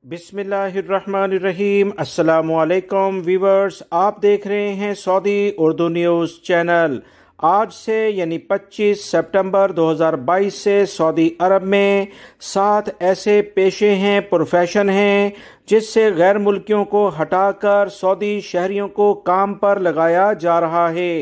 बिस्मिल्लाहिर्रहमानिर्रहीम। अस्सलामुअलैकुम व्यूवर्स, आप देख रहे हैं सऊदी उर्दू न्यूज़ चैनल। आज से यानी 25 सितंबर 2022 से सऊदी अरब में 7 ऐसे पेशे हैं, प्रोफेशन हैं, जिससे गैर मुल्कियों को हटाकर सऊदी शहरियों को काम पर लगाया जा रहा है।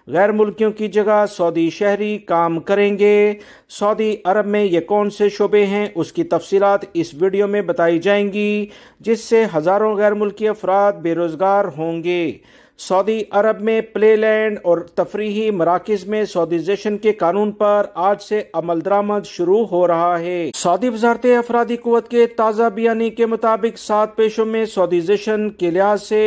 गैर मुल्कियों की जगह सऊदी शहरी काम करेंगे। सऊदी अरब में ये कौन से शोबे हैं, उसकी तफसीलात इस वीडियो में बताई जाएंगी, जिससे हज़ारों गैर मुल्की अफराद बेरोज़गार होंगे। सऊदी अरब में प्ले लैंड और तफरीही मराकज़ में सऊदीज़ेशन के कानून पर आज से अमल दरामद शुरू हो रहा है। सऊदी वज़ारत अफरादी क़ुव्वत के ताज़ा बयानी के मुताबिक 7 पेशों में सऊदीज़ेशन के लिहाज से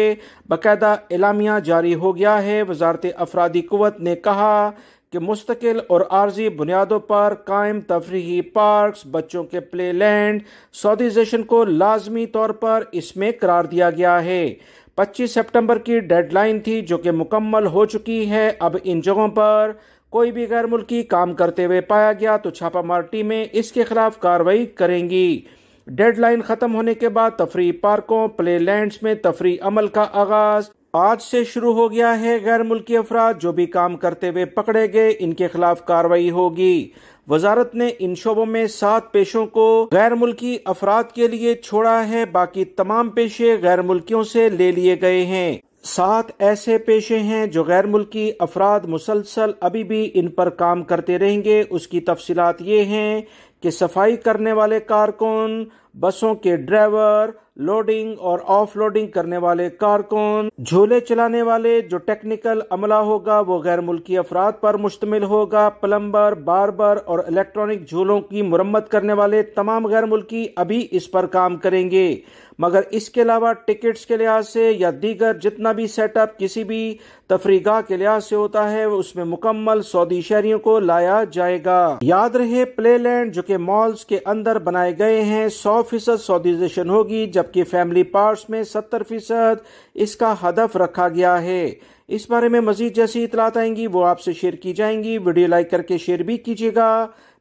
बाकायदा एलामिया जारी हो गया है। वज़ारत अफरादी क़ुव्वत ने कहा कि मुस्तकिल और आर्जी बुनियादों पर कायम तफरीही पार्क्स, बच्चों के प्ले लैंड सऊदीज़ेशन को लाजमी तौर पर इसमें करार दिया गया है। 25 सितंबर की डेडलाइन थी, जो कि मुकम्मल हो चुकी है। अब इन जगहों पर कोई भी गैर मुल्की काम करते हुए पाया गया तो छापामार टीमें इसके खिलाफ कार्रवाई करेंगी। डेडलाइन खत्म होने के बाद तफरीही पार्कों, प्ले लैंड्स में तफरीही अमल का आगाज आज से शुरू हो गया है। गैर मुल्की अफराद जो भी काम करते हुए पकड़े गए, इनके खिलाफ कार्रवाई होगी। वजारत ने इन शोबों में 7 पेशों को गैर मुल्की अफराद के लिए छोड़ा है, बाकी तमाम पेशे गैर मुल्कियों से ले लिए गए हैं। 7 ऐसे पेशे हैं जो गैर मुल्की अफराद मुसलसल अभी भी इन पर काम करते रहेंगे। उसकी तफसीलात ये हैं कि सफाई करने वाले कारकुन, बसों के ड्राइवर, लोडिंग और ऑफ लोडिंग करने वाले कारकुन, झूले चलाने वाले, जो टेक्निकल अमला होगा वो गैर मुल्की अफराद पर मुश्तमिल होगा, प्लम्बर, बार्बर और इलेक्ट्रॉनिक झूलों की मुरम्मत करने वाले तमाम गैर मुल्की अभी इस पर काम करेंगे। मगर इसके अलावा टिकट्स के लिहाज से या दीगर जितना भी सेटअप किसी भी तफरीगाह के लिहाज से होता है, उसमें मुकम्मल सऊदी शहरियों को लाया जाएगा। याद रहे, प्ले लैंड जो कि मॉल्स के अंदर बनाए गए हैं 100% सऊदीज़ेशन होगी, जबकि फैमिली पार्क्स में 70% इसका हदफ रखा गया है। इस बारे में मजीद जैसी इतलात आएंगी वो आपसे शेयर की जाएंगी। वीडियो लाइक करके शेयर भी कीजिएगा।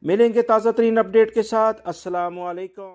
मिलेंगे ताज़ा तरीन अपडेट के साथ। अस्सलामु अलैकुम।